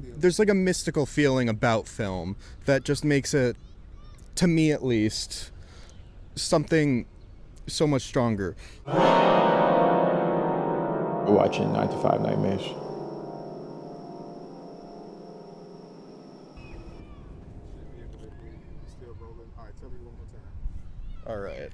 there's like a mystical feeling about film that just makes it, to me at least, something so much stronger. We're watching 9 to 5 Nightmares. All right.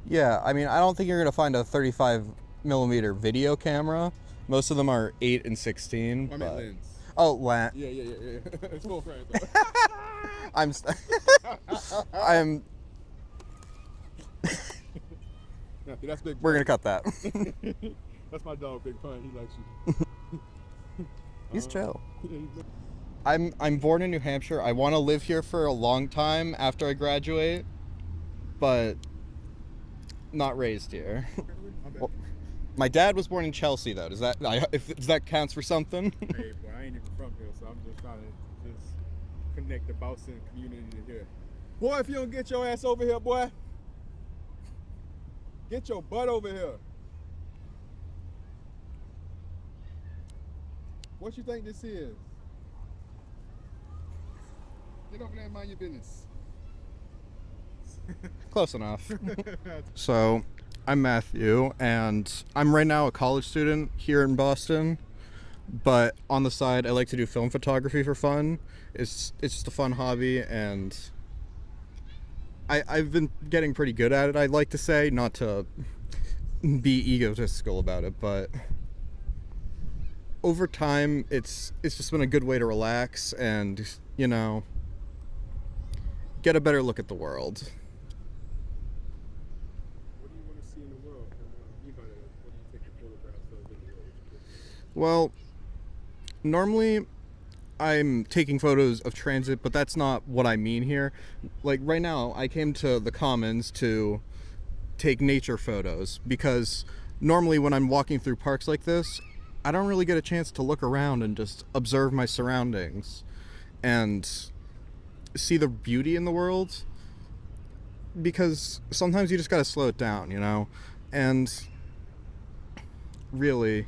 Yeah, I mean, I don't think you're gonna find a 35 millimeter video camera. Most of them are 8 and 16. I mean lens. Oh, lens. Yeah. It's full frame. I'm. I'm. Yeah, that's Big Pun. We're gonna cut that. That's my dog, Big Pun. He likes you. He's chill. Yeah, I'm born in New Hampshire. I want to live here for a long time after I graduate, but not raised here. Well, my dad was born in Chelsea, though. Does that does that counts for something? Hey, boy, I ain't even from here, so I'm just trying to just connect the Boston community to here. Boy, if you don't get your ass over here, boy, get your butt over here. What you think this is? Get over there and mind your business. Close enough. So, I'm Matthew, and I'm right now a college student here in Boston. But on the side, I like to do film photography for fun. It's just a fun hobby, and I've been getting pretty good at it. I'd like to say, not to be egotistical about it, but over time, it's just been a good way to relax and, you know, get a better look at the world. What do you want to see in the world? What do you take your photographs of in the world? Well, normally I'm taking photos of transit, but that's not what I mean here. Like right now, I came to the Commons to take nature photos because normally when I'm walking through parks like this, I don't really get a chance to look around and just observe my surroundings and see the beauty in the world, because sometimes you just gotta slow it down, you know? And really,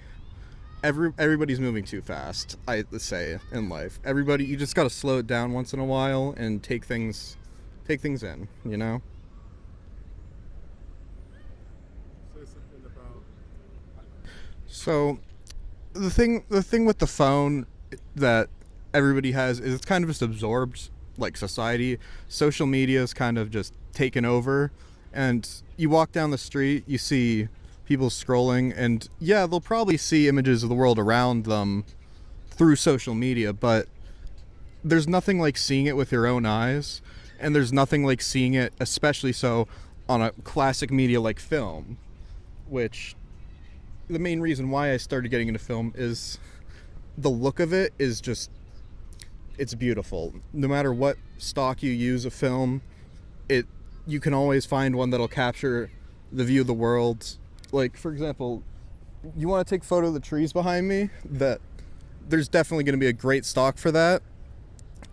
everybody's moving too fast, I say, in life. Everybody, you just gotta slow it down once in a while and take things in, you know? Say something about. So the thing with the phone that everybody has is it's kind of just absorbed like society. Social media is kind of just taken over, and you walk down the street, you see people scrolling, and yeah, they'll probably see images of the world around them through social media, but there's nothing like seeing it with your own eyes, and there's nothing like seeing it, especially so, on a classic media like film, which the main reason why I started getting into film is the look of it is just, it's beautiful. No matter what stock you use of film, you can always find one that'll capture the view of the world. Like, for example, you want to take a photo of the trees behind me? There's definitely going to be a great stock for that,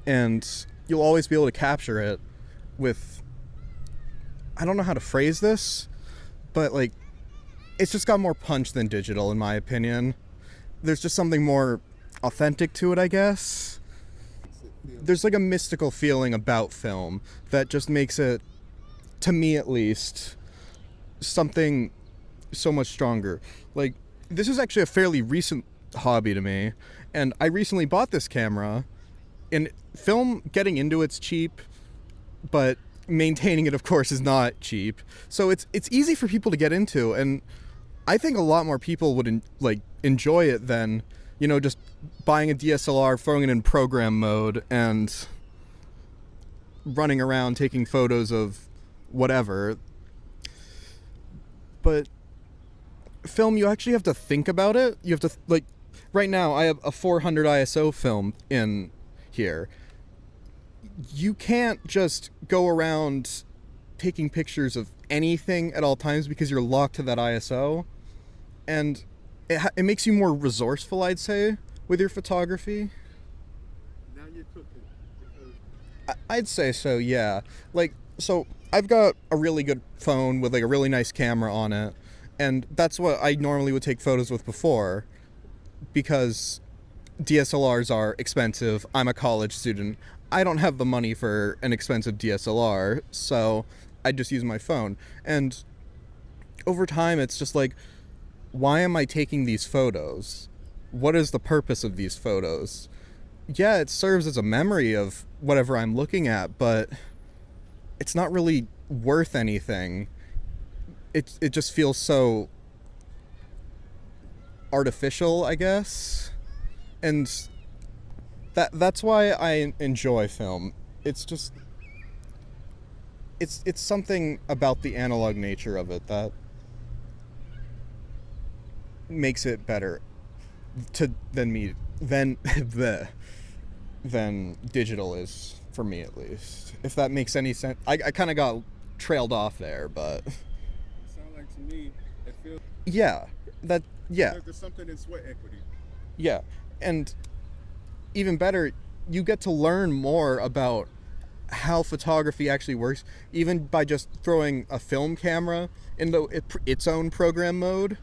and you'll always be able to capture it with, I don't know how to phrase this, but like, it's just got more punch than digital, in my opinion. There's just something more authentic to it, I guess. There's like a mystical feeling about film that just makes it, to me at least, something so much stronger. Like, this is actually a fairly recent hobby to me, and I recently bought this camera, and film, getting into it's cheap, but maintaining it, of course, is not cheap. So it's easy for people to get into, and I think a lot more people would enjoy it than, you know, just buying a DSLR, throwing it in program mode, and running around taking photos of whatever. But film, you actually have to think about it. You have to, like, right now I have a 400 ISO film in here. You can't just go around taking pictures of anything at all times because you're locked to that ISO. And it makes you more resourceful, I'd say, with your photography. Now you're cooking. I'd say so, yeah. Like, so I've got a really good phone with like a really nice camera on it, and that's what I normally would take photos with before, because DSLRs are expensive. I'm a college student. I don't have the money for an expensive DSLR, so I just use my phone. And over time, it's just like, why am I taking these photos? What is the purpose of these photos? Yeah, it serves as a memory of whatever I'm looking at, but it's not really worth anything. It just feels so artificial, I guess. And that's why I enjoy film. It's just it's something about the analog nature of it that makes it better than digital is, for me at least. If that makes any sense. I kind of got trailed off there, but It sounds like to me, it feels yeah, there's something in sweat equity. yeah. And even better, you get to learn more about how photography actually works, even by just throwing a film camera into its own program mode,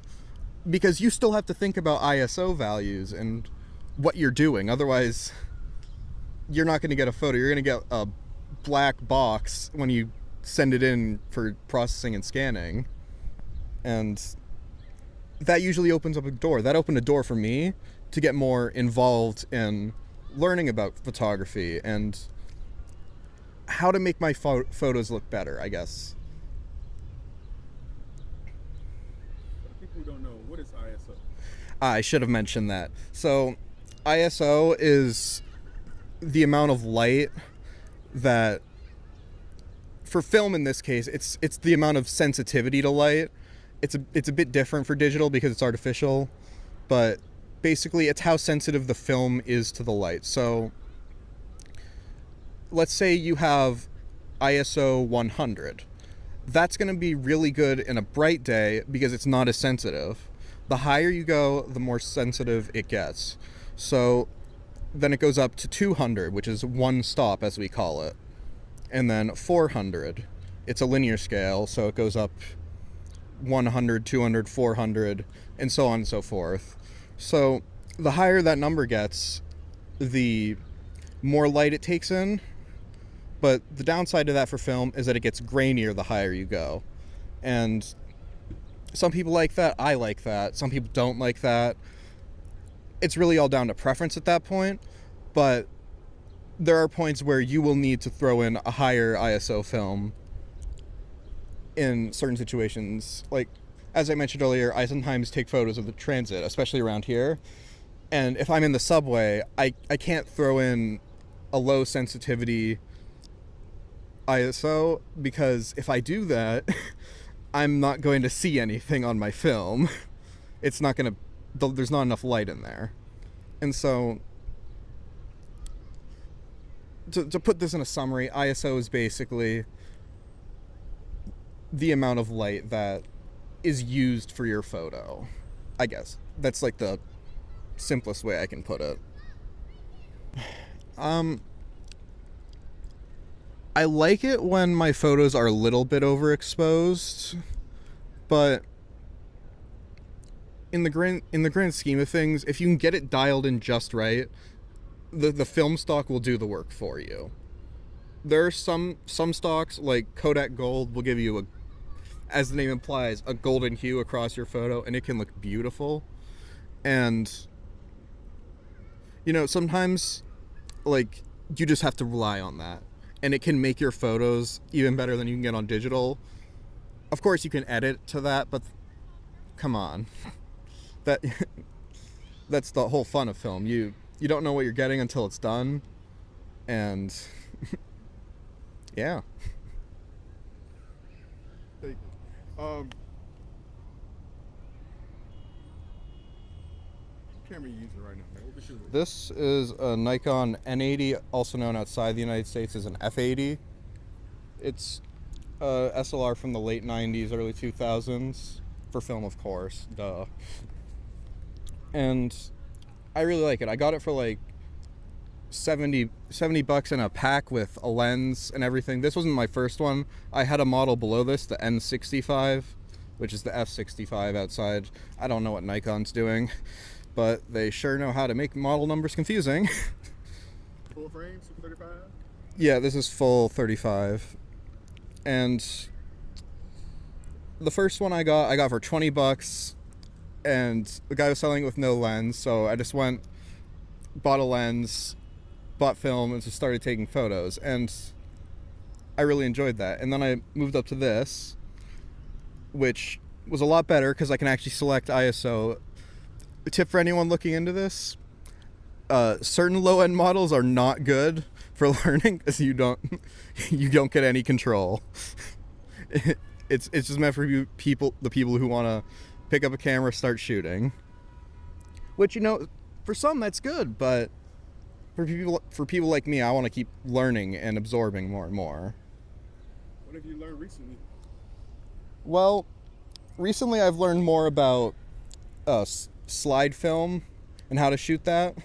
because you still have to think about ISO values and what you're doing. Otherwise, you're not going to get a photo. You're going to get a black box when you send it in for processing and scanning. And that usually opens up a door. That opened a door for me to get more involved in learning about photography and how to make my photos look better, I guess. For the people who don't know, what is ISO? I should have mentioned that. So ISO is the amount of light that, for film in this case, it's the amount of sensitivity to light. It's a bit different for digital because it's artificial, but basically it's how sensitive the film is to the light. So let's say you have ISO 100. That's going to be really good in a bright day because it's not as sensitive. The higher you go, the more sensitive it gets. So then it goes up to 200, which is one stop, as we call it. And then 400. It's a linear scale, so it goes up 100, 200, 400, and so on and so forth. So the higher that number gets, the more light it takes in. But the downside to that for film is that it gets grainier the higher you go. And some people like that. I like that. Some people don't like that. It's really all down to preference at that point. But there are points where you will need to throw in a higher ISO film in certain situations. Like, as I mentioned earlier, I sometimes take photos of the transit, especially around here. And if I'm in the subway, I can't throw in a low sensitivity ISO, because if I do that, I'm not going to see anything on my film. It's not going to, there's not enough light in there. And so, to put this in a summary, ISO is basically the amount of light that is used for your photo, I guess. That's like the simplest way I can put it. I like it when my photos are a little bit overexposed, but in the grand scheme of things, if you can get it dialed in just right, the film stock will do the work for you. There are some stocks, like Kodak Gold, will give you, as the name implies, a golden hue across your photo, and it can look beautiful. And sometimes, like, you just have to rely on that, and it can make your photos even better than you can get on digital. Of course, you can edit to that, but come on. That's the whole fun of film. You don't know what you're getting until it's done, and yeah. Thank you. What camera are you using right now, man? What was your This is a Nikon N80, also known outside the United States as an F80. It's a SLR from the late 90s, early 2000s, for film, of course, duh. And I really like it. I got it for like $70 in a pack with a lens and everything. This wasn't my first one. I had a model below this, the N65, which is the F65 outside. I don't know what Nikon's doing. but they sure know how to make model numbers confusing. Full frame, Super 35? Yeah, this is full 35. And the first one I got for $20, and the guy was selling it with no lens, so I just went, bought a lens, bought film, and just started taking photos, and I really enjoyed that. And then I moved up to this, which was a lot better because I can actually select ISO. A tip for anyone looking into this: certain low-end models are not good for learning because you don't get any control. It's just meant for the people who want to pick up a camera, start shooting. Which, you know, for some that's good, but for people like me, I want to keep learning and absorbing more and more. What have you learned recently? Well, recently I've learned more about slide film and how to shoot that.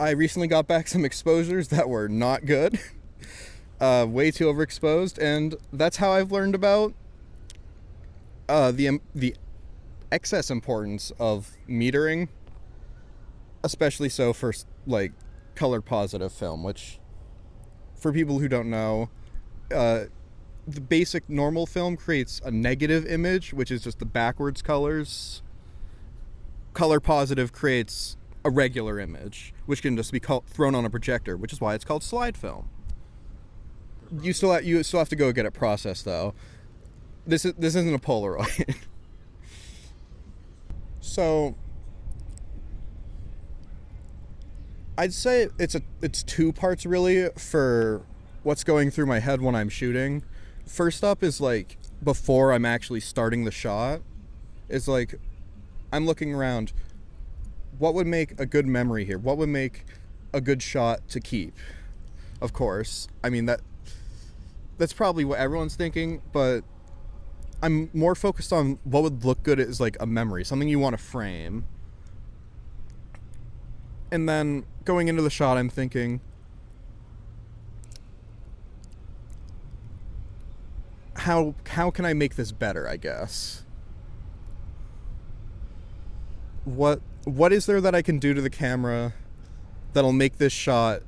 I recently got back some exposures that were not good. Way too overexposed, and that's how I've learned about the excess importance of metering, especially so for like color positive film, which for people who don't know, the basic normal film creates a negative image, which is just the backwards colors. Color positive creates a regular image, which can just be thrown on a projector, which is why it's called slide film. You still have to go get it processed though. This isn't a Polaroid. So I'd say it's two parts really for what's going through my head when I'm shooting. First up is like before I'm actually starting the shot. It's like I'm looking around. What would make a good memory here? What would make a good shot to keep? Of course, I mean that's probably what everyone's thinking, but I'm more focused on what would look good as like a memory, something you want to frame. And then going into the shot, I'm thinking, how can I make this better, I guess? What is there that I can do to the camera that'll make this shot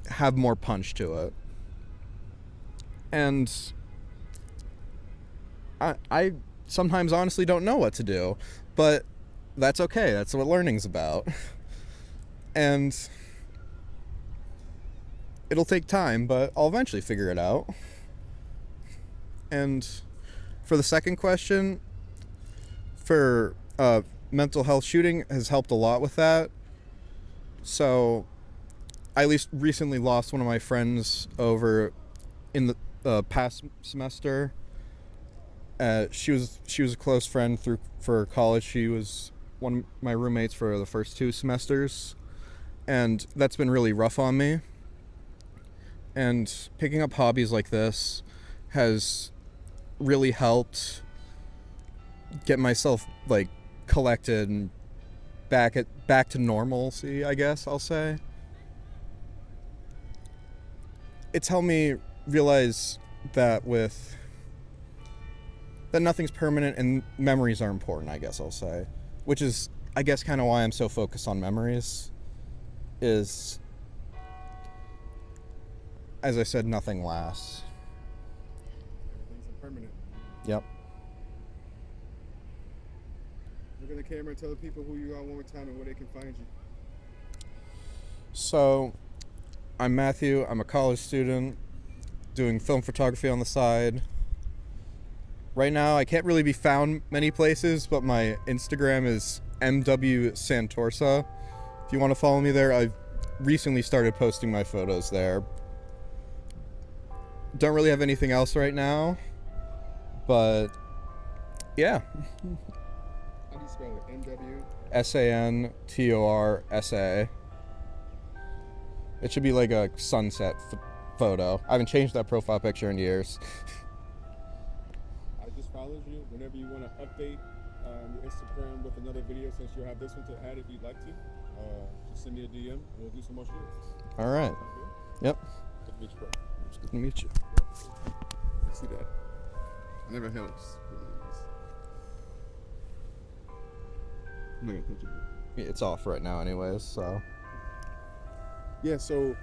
have more punch to it? And I sometimes honestly don't know what to do, but that's okay. That's what learning's about. And it'll take time, but I'll eventually figure it out. And for the second question, for mental health, shooting has helped a lot with that. So I at least recently lost one of my friends over in the past semester. She was a close friend for college. She was one of my roommates for the first 2 semesters, and that's been really rough on me. And picking up hobbies like this has really helped get myself like collected and back to normalcy, I guess I'll say. It's helped me realize that nothing's permanent and memories are important, I guess I'll say. Which is, I guess, kind of why I'm so focused on memories. Is, as I said, nothing lasts. Everything's impermanent. Yep. Look in the camera and tell the people who you are one more time and where they can find you. So, I'm Matthew. I'm a college student doing film photography on the side. Right now, I can't really be found many places, but my Instagram is MW Santorsa. If you want to follow me there, I've recently started posting my photos there. Don't really have anything else right now, but yeah. How do you spell it? MW? Santorsa. It should be like a sunset photo. I haven't changed that profile picture in years. I just followed you. Whenever you want to update your Instagram with another video, since you'll have this one to add if you'd like to, just send me a DM and we'll do some more shoots. All right. Yep. Good to meet you, bro. It's good to meet you. See that? I never helps. I'm not gonna touch it. It's off right now, anyways. So Yeah. So